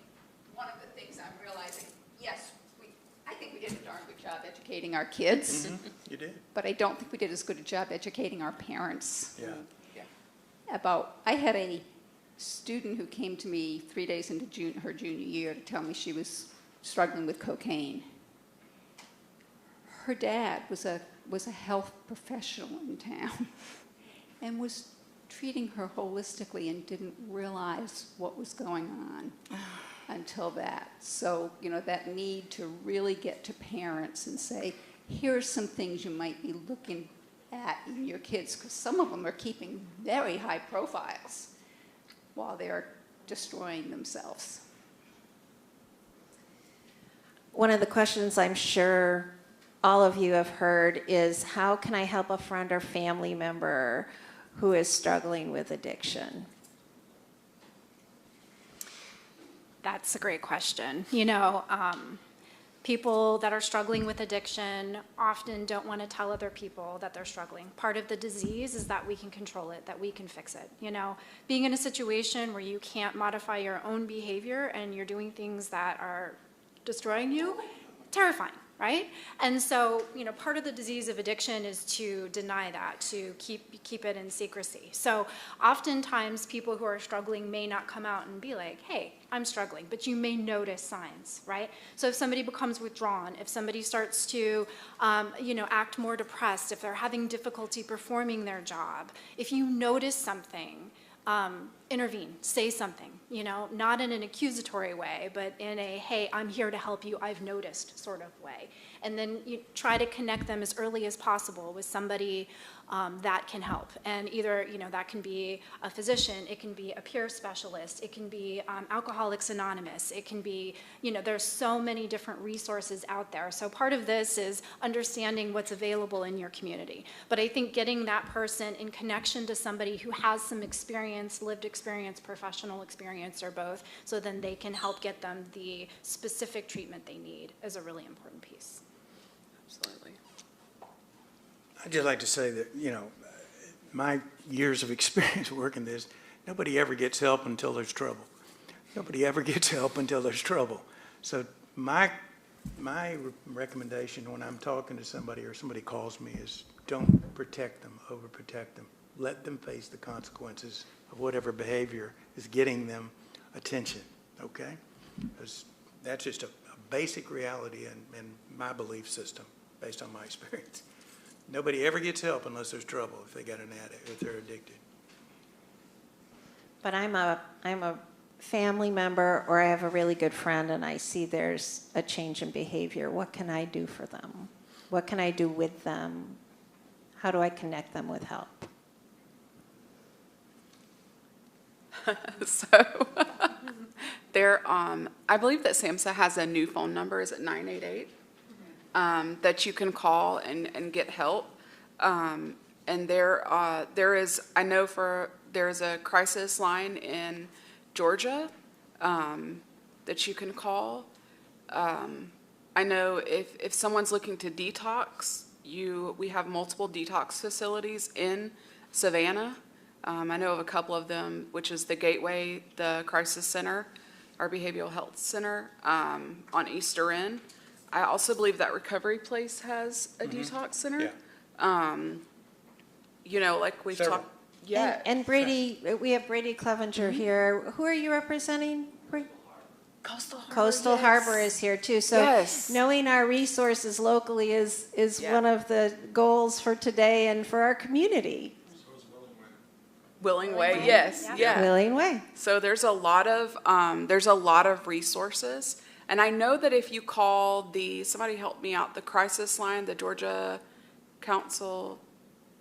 one of the things I'm realizing, yes, I think we did a darn good job educating our kids, You did? but I don't think we did as good a job educating our parents. Yeah. I had a student who came to me 3 days into her junior year to tell me she was struggling with cocaine. Her dad was a health professional in town and was treating her holistically and didn't realize what was going on until that. So, that need to really get to parents and say, here are some things you might be looking at in your kids, because some of them are keeping very high profiles while they're destroying themselves. One of the questions I'm sure all of you have heard is, how can I help a friend or family member who is struggling with addiction? That's a great question. People that are struggling with addiction often don't want to tell other people that they're struggling. Part of the disease is that we can control it, that we can fix it. Being in a situation where you can't modify your own behavior and you're doing things that are destroying you, terrifying, right? And so, part of the disease of addiction is to deny that, to keep it in secrecy. So oftentimes people who are struggling may not come out and be like, hey, I'm struggling, but you may notice signs, right? So if somebody becomes withdrawn, if somebody starts to, act more depressed, if they're having difficulty performing their job, if you notice something, intervene, say something, not in an accusatory way, but in a, hey, I'm here to help you, I've noticed sort of way. And then you try to connect them as early as possible with somebody that can help. And either, that can be a physician, it can be a peer specialist, it can be Alcoholics Anonymous, it can be, there's so many different resources out there. So part of this is understanding what's available in your community. But I think getting that person in connection to somebody who has some experience, lived experience, professional experience, or both, so then they can help get them the specific treatment they need is a really important piece. Absolutely. I'd just like to say that, my years of experience working this, nobody ever gets help until there's trouble. Nobody ever gets help until there's trouble. So my recommendation when I'm talking to somebody or somebody calls me is don't protect them, overprotect them. Let them face the consequences of whatever behavior is getting them attention, okay? Because that's just a basic reality in my belief system based on my experience. Nobody ever gets help unless there's trouble if they got an addict, if they're addicted. But I'm a family member, or I have a really good friend and I see there's a change in behavior. What can I do for them? What can I do with them? How do I connect them with help? So I believe that SAMHSA has a new phone number, is it 988? That you can call and get help. And there is a crisis line in Georgia that you can call. I know if someone's looking to detox, we have multiple detox facilities in Savannah. I know of a couple of them, which is the Gateway, the Crisis Center, our Behavioral Health Center, on Easter End. I also believe that Recovery Place has a detox center. Yeah. You know, like we've Several. talked, yeah. And Brady, we have Brady Clevenger here. Who are you representing? Coastal Harbor. Coastal yes. Harbor is here too. So Yes. knowing our resources locally is Yeah. one of the goals for today and for our community. So is Willing Way. Willing Way, yes, yeah. Willing Way. So there's a lot of resources. And I know that if you call somebody help me out, the crisis line, the Georgia Council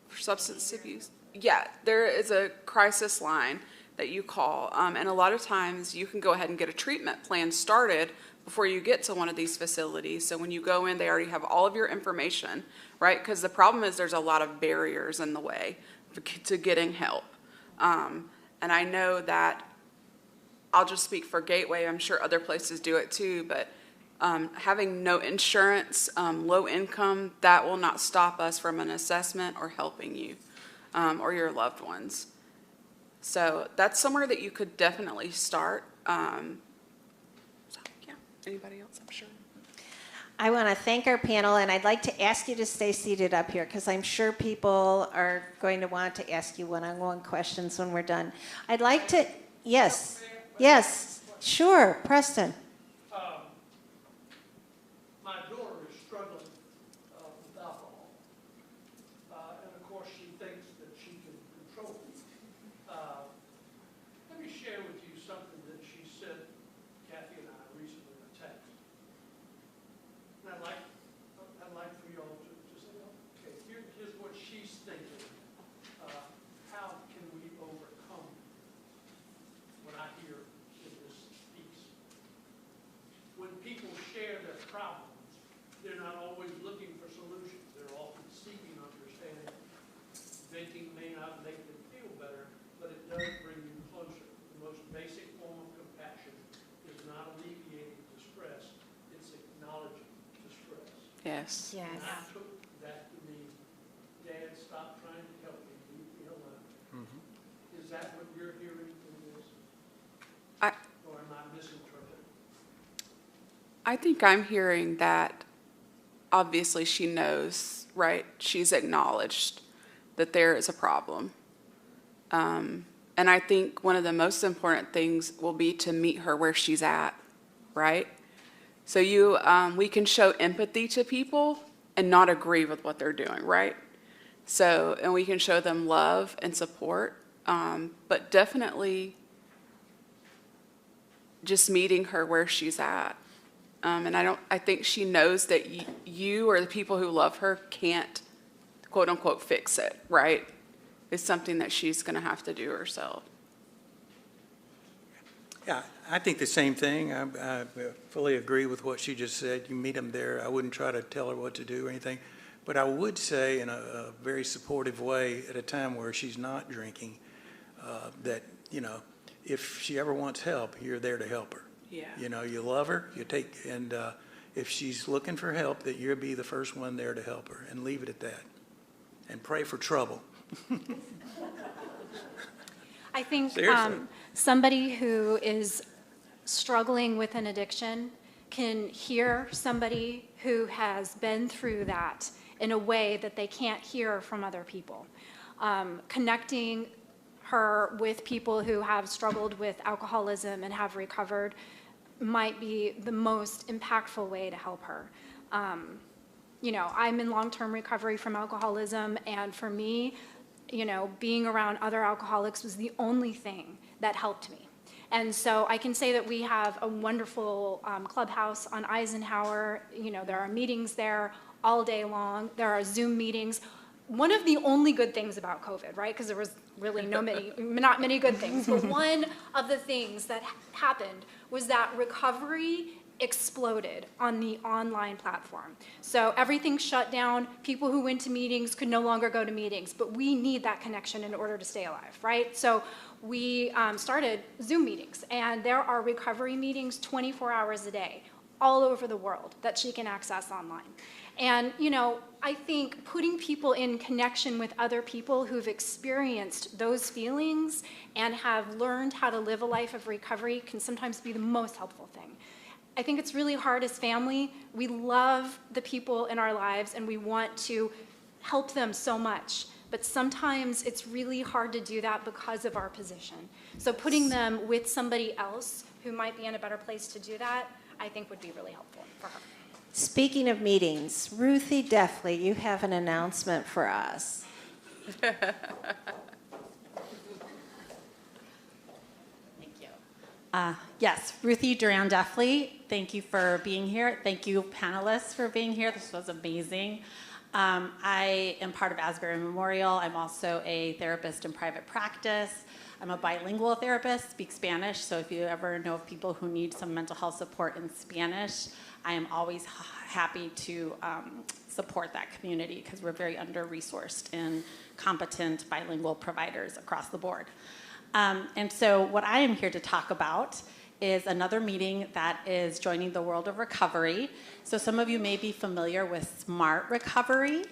for Substance Abuse. Yeah, there is a crisis line that you call. And a lot of times you can go ahead and get a treatment plan started before you get to one of these facilities. So when you go in, they already have all of your information, right? Because the problem is there's a lot of barriers in the way to getting help. And I know that, I'll just speak for Gateway, I'm sure other places do it too, but having no insurance, low income, that will not stop us from an assessment or helping you or your loved ones. So that's somewhere that you could definitely start. So yeah, anybody else, I'm sure. I want to thank our panel, and I'd like to ask you to stay seated up here because I'm sure people are going to want to ask you one-on-one questions when we're done. I'd like to, yes, sure, Preston. My daughter is struggling with alcohol, and of course she thinks that she can control it. Let me share with you something that she sent Kathy and I recently in a text. And I'd like for y'all to say, okay, here's what she's thinking. How can we overcome what I hear in this piece? When people share their problems, they're not always looking for solutions. They're often seeking understanding. Venting may not make them feel better, but it does bring you closer. The most basic form of compassion is not alleviating distress, it's acknowledging distress. Yes. Yes. And I took that to mean, Dad, stop trying to help me, leave me alone. Is that what you're hearing in this? Or am I misinterpreting? I think I'm hearing that obviously she knows, right? She's acknowledged that there is a problem. And I think one of the most important things will be to meet her where she's at, right? So we can show empathy to people and not agree with what they're doing, right? So, and we can show them love and support, but definitely just meeting her where she's at. And I think she knows that you or the people who love her can't, quote unquote, fix it, right? It's something that she's going to have to do herself. Yeah, I think the same thing. I fully agree with what she just said. You meet them there. I wouldn't try to tell her what to do or anything. But I would say in a very supportive way at a time where she's not drinking, that, if she ever wants help, you're there to help her. Yeah. You love her, and if she's looking for help, that you'll be the first one there to help her, and leave it at that. And pray for trouble. I think Seriously. somebody who is struggling with an addiction can hear somebody who has been through that in a way that they can't hear from other people. Connecting her with people who have struggled with alcoholism and have recovered might be the most impactful way to help her. I'm in long-term recovery from alcoholism, and for me, being around other alcoholics was the only thing that helped me. And so I can say that we have a wonderful clubhouse on Eisenhower. There are meetings there all day long. There are Zoom meetings. One of the only good things about COVID, right? Because there was really not many good things. But one of the things that happened was that recovery exploded on the online platform. So everything shut down. People who went to meetings could no longer go to meetings, but we need that connection in order to stay alive, right? So we started Zoom meetings, and there are recovery meetings 24 hours a day. all over the world that she can access online. And, you know, I think putting people in connection with other people who've experienced those feelings and have learned how to live a life of recovery can sometimes be the most helpful thing. I think it's really hard as family. We love the people in our lives and we want to help them so much. But sometimes it's really hard to do that because of our position. So putting them with somebody else who might be in a better place to do that, I think would be really helpful for her. Speaking of meetings, Ruthie Deffley, you have an announcement for us. Thank you. Yes, Ruthie Duran Deffley, thank you for being here. Thank you, panelists, for being here. This was amazing. I am part of Asbury Memorial. I'm also a therapist in private practice. I'm a bilingual therapist, speak Spanish, so if you ever know of people who need some mental health support in Spanish, I am always happy to support that community because we're very under-resourced in competent bilingual providers across the board. And so what I am here to talk about is another meeting that is joining the world of recovery. So some of you may be familiar with Smart Recovery.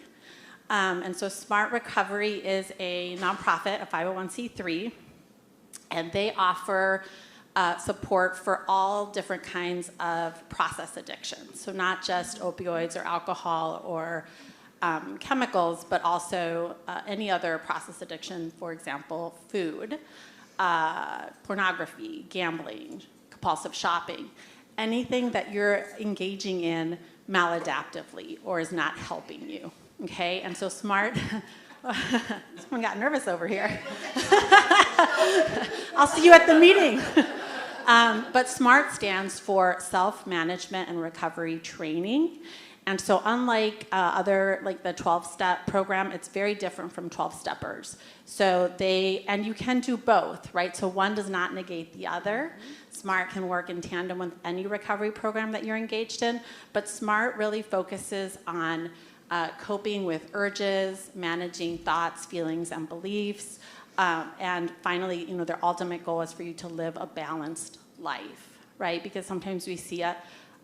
And so Smart Recovery is a nonprofit, a 501c3, and they offer support for all different kinds of process addictions. So not just opioids or alcohol or chemicals, but also any other process addiction, for example, food, pornography, gambling, compulsive shopping, anything that you're engaging in maladaptively or is not helping you, okay? And so SMART, someone got nervous over here. I'll see you at the meeting. But SMART stands for Self-Management and Recovery Training. And so unlike other, like the 12-step program, it's very different from 12-steppers. So and you can do both, right? So one does not negate the other. SMART can work in tandem with any recovery program that you're engaged in, but SMART really focuses on coping with urges, managing thoughts, feelings, and beliefs, and finally, you know, their ultimate goal is for you to live a balanced life, right? Because sometimes we see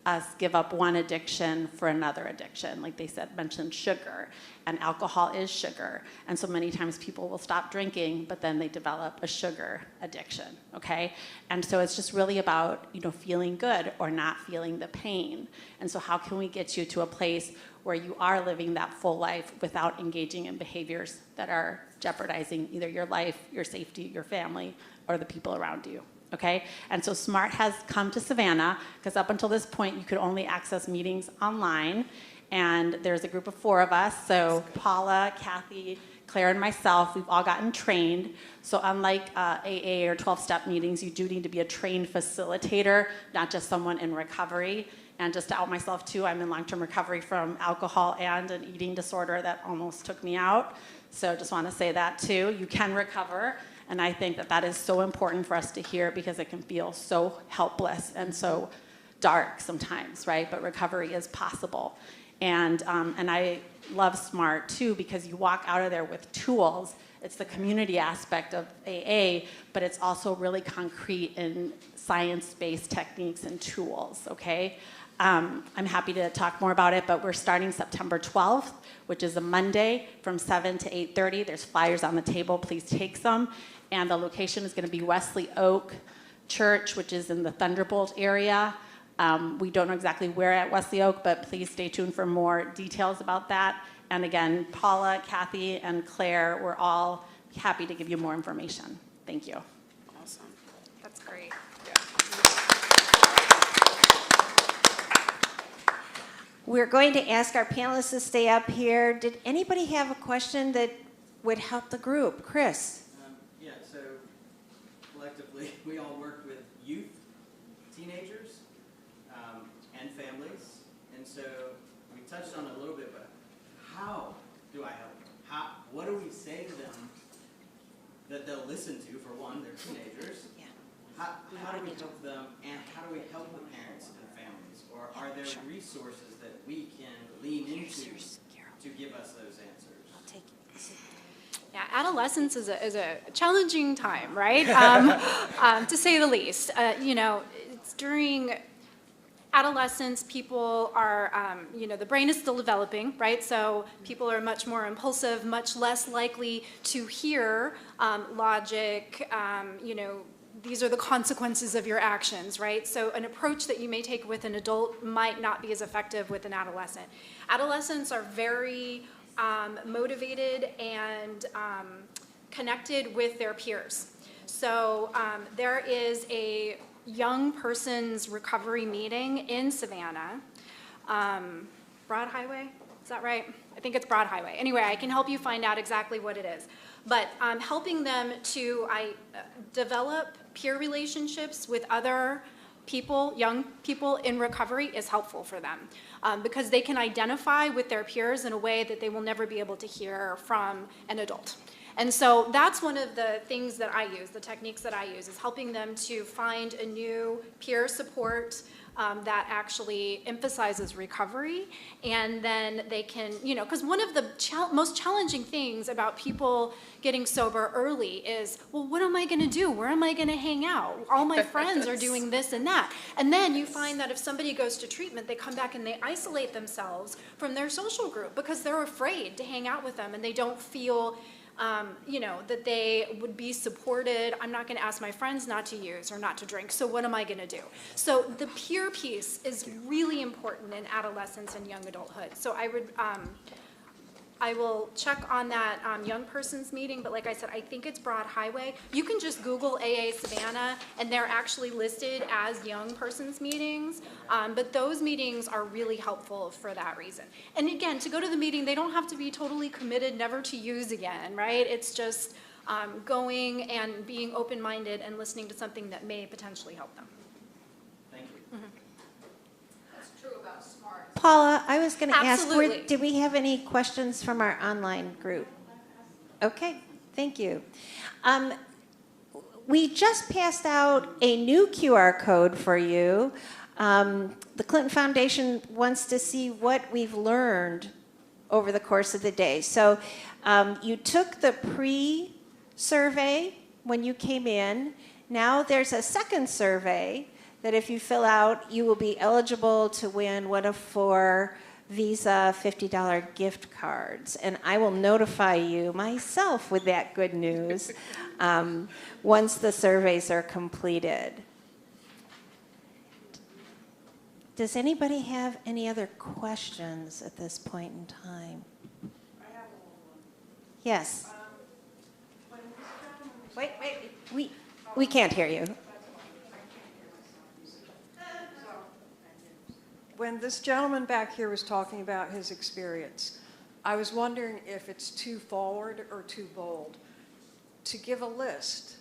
us give up one addiction for another addiction. Like they mentioned sugar, and alcohol is sugar. And so many times people will stop drinking, but then they develop a sugar addiction, okay? And so it's just really about, you know, feeling good or not feeling the pain. And so how can we get you to a place where you are living that full life without engaging in behaviors that are jeopardizing either your life, your safety, your family, or the people around you? Okay, and so SMART has come to Savannah because up until this point you could only access meetings online, and there's a group of 4 of us. So Paula, Kathy, Claire, and myself, we've all gotten trained. So unlike AA or 12-step meetings, you do need to be a trained facilitator, not just someone in recovery. And just to out myself too, I'm in long-term recovery from alcohol and an eating disorder that almost took me out. So just want to say that too. You can recover. And I think that is so important for us to hear because it can feel so helpless and so dark sometimes, right? But recovery is possible. And I love SMART too because you walk out of there with tools. It's the community aspect of AA, but it's also really concrete in science-based techniques and tools, okay? I'm happy to talk more about it, but we're starting September 12th, which is a Monday from 7 to 8:30. There's flyers on the table. Please take some. And the location is going to be Wesley Oak Church, which is in the Thunderbolt area. We don't know exactly where at Wesley Oak, but please stay tuned for more details about that. And again, Paula, Kathy, and Claire, we're all happy to give you more information. Thank you. Awesome. That's great. We're going to ask our panelists to stay up here. Did anybody have a question that would help the group? Chris? Yeah, so collectively, we all work with youth, teenagers, and families. And so we touched on it a little bit, but how do I help them? What do we say to them that they'll listen to, for one, they're teenagers? Yeah. How do we help them, and how do we help the parents and families? Or are there resources that we can lean into to give us those answers? I'll take it. Yeah, adolescence is a challenging time, right? To say the least. You know, it's during adolescents, people are, the brain is still developing, right? So people are much more impulsive, much less likely to hear logic, these are the consequences of your actions, right? So an approach that you may take with an adult might not be as effective with an adolescent. Adolescents are very motivated and connected with their peers. So there is a young person's recovery meeting in Savannah. Broad Highway, is that right? I think it's Broad Highway. Anyway, I can help you find out exactly what it is. But helping them to develop peer relationships with other people, young people in recovery, is helpful for them because they can identify with their peers in a way that they will never be able to hear from an adult. And so that's one of the things that I use, the techniques that I use, is helping them to find a new peer support that actually emphasizes recovery. And then they can, because one of the most challenging things about people getting sober early is, well, what am I going to do? Where am I going to hang out? All my friends are doing this and that. And then you find that if somebody goes to treatment, they come back and they isolate themselves from their social group because they're afraid to hang out with them and they don't feel that they would be supported. I'm not going to ask my friends not to use or not to drink, so what am I going to do? So the peer piece is really important in adolescence and young adulthood. So I will check on that young person's meeting, but like I said, I think it's Broad Highway. You can just Google AA Savannah, and they're actually listed as young person's meetings, but those meetings are really helpful for that reason. And again, to go to the meeting, they don't have to be totally committed never to use again, right? It's just going and being open-minded and listening to something that may potentially help them. Thank you. Paula, I was going to ask, Absolutely. do we have any questions from our online group? Okay, thank you. We just passed out a new QR code for you. The Clinton Foundation wants to see what we've learned over the course of the day. So you took the pre-survey when you came in. Now there's a second survey that if you fill out, you will be eligible to win one of 4 Visa $50 gift cards. And I will notify you myself with that good news once the surveys are completed. Does anybody have any other questions at this point in time? I have a little one. Yes. When this gentleman was We can't hear you. When this gentleman back here was talking about his experience, I was wondering if it's too forward or too bold to give a list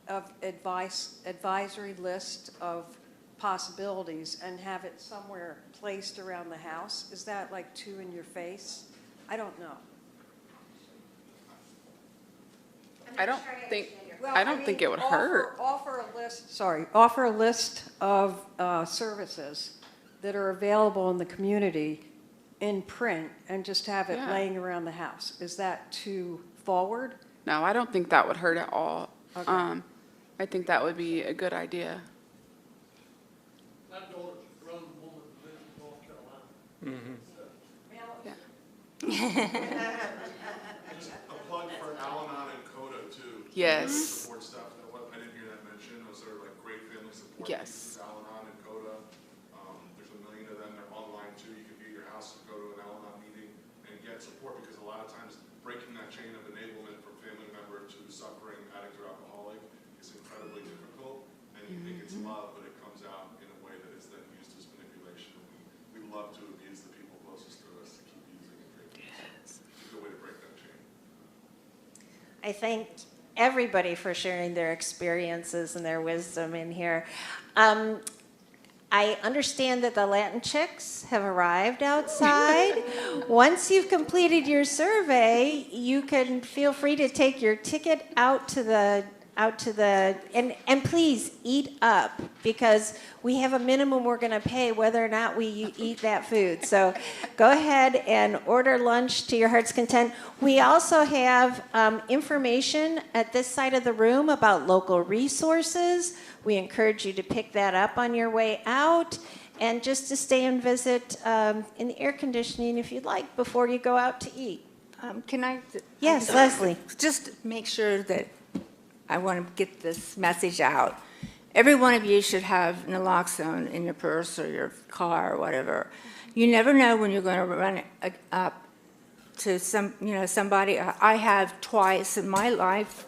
of advisory list of possibilities and have it somewhere placed around the house. Is that like too in your face? I don't know. I don't think Well, I don't think it would hurt. Offer a list of services that are available in the community in print and just have it Yeah. laying around the house. Is that too forward? No, I don't think that would hurt at all. Okay. I think that would be a good idea. My daughter's a grown woman who lives in North Carolina. A plug for Al-Anon and CODA too. Yes. Support stuff, I didn't hear that mentioned, those are like great family support. Yes. groups, Al-Anon and CODA, there's a million of them, they're online too, you can be at your house and go to an Al-Anon meeting and get support, because a lot of times breaking that chain of enablement from family member to suffering addict or alcoholic is incredibly difficult, and you think it's love, but it comes out in a way that is then used as manipulation. We love to abuse the people closest to us to keep using and drinking. It's a good way to break that chain. I thank everybody for sharing their experiences and their wisdom in here. I understand that the Latin chicks have arrived outside. Once you've completed your survey, you can feel free to take your ticket out to the out to the, and please eat up, because we have a minimum we're going to pay whether or not we eat that food. So go ahead and order lunch to your heart's content. We also have information at this side of the room about local resources. We encourage you to pick that up on your way out, and just to stay and visit in the air conditioning if you'd like before you go out to eat. Can I? Yes, Leslie. Just make sure that I want to get this message out. Every one of you should have naloxone in your purse or your car or whatever. You never know when you're going to run up to somebody. I have twice in my life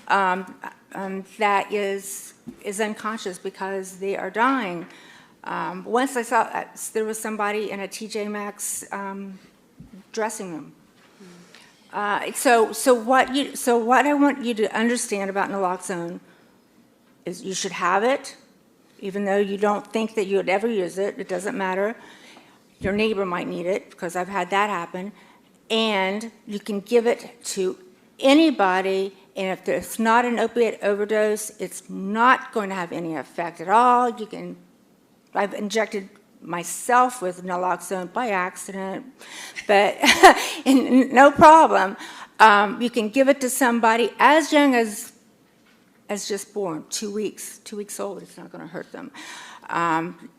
that is unconscious because they are dying. Once I saw there was somebody in a TJ Maxx dressing room. So what I want you to understand about naloxone is you should have it, even though you don't think that you would ever use it. It doesn't matter. Your neighbor might need it, because I've had that happen. And you can give it to anybody, and if it's not an opiate overdose, it's not going to have any effect at all. I've injected myself with naloxone by accident, but no problem. You can give it to somebody as young as just born, 2 weeks old. It's not going to hurt them.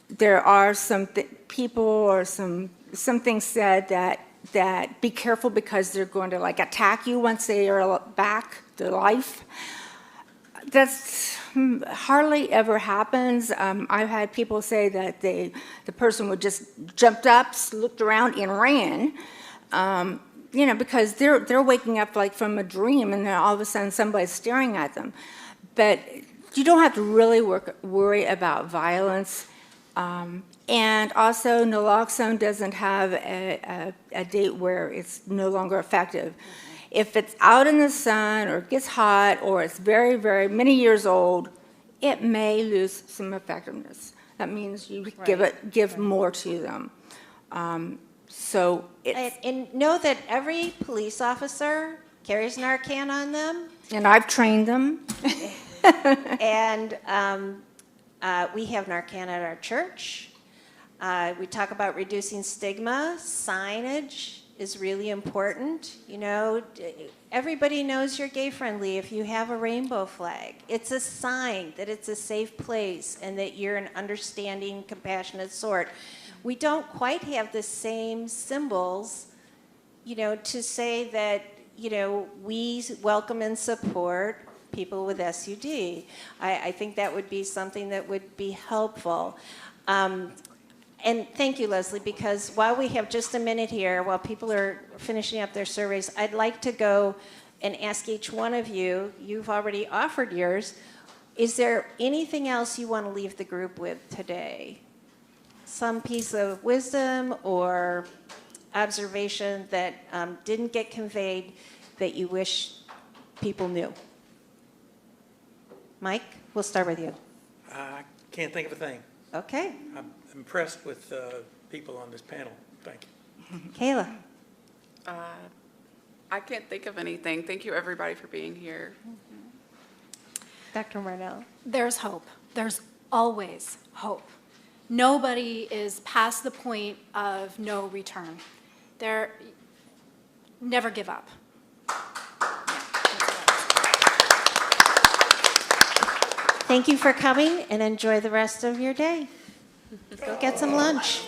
There are some people or some things said that be careful because they're going to like attack you once they are back to life. That's hardly ever happens. I've had people say that the person would just jumped up, looked around, and ran. Because they're waking up like from a dream, and then all of a sudden somebody's staring at them. But you don't have to really worry about violence. And also, naloxone doesn't have a date where it's no longer effective. If it's out in the sun or it gets hot or it's very, very many years old, it may lose some effectiveness. That means you give more to them. And know that every police officer carries Narcan on them. And I've trained them. And we have Narcan at our church. We talk about reducing stigma. Signage is really important. Everybody knows you're gay friendly if you have a rainbow flag. It's a sign that it's a safe place and that you're an understanding, compassionate sort. We don't quite have the same symbols, to say that, we welcome and support people with SUD. I think that would be something that would be helpful. And thank you, Leslie, because while we have just a minute here, while people are finishing up their surveys, I'd like to go and ask each one of you, you've already offered yours, is there anything else you want to leave the group with today? Some piece of wisdom or observation that didn't get conveyed that you wish people knew? Mike, we'll start with you. I can't think of a thing. Okay. I'm impressed with people on this panel. Thank you. Kayla. I can't think of anything. Thank you, everybody, for being here. Dr. Marnell. There's hope. There's always hope. Nobody is past the point of no return. Never give up. Thank you for coming, and enjoy the rest of your day. Go get some lunch.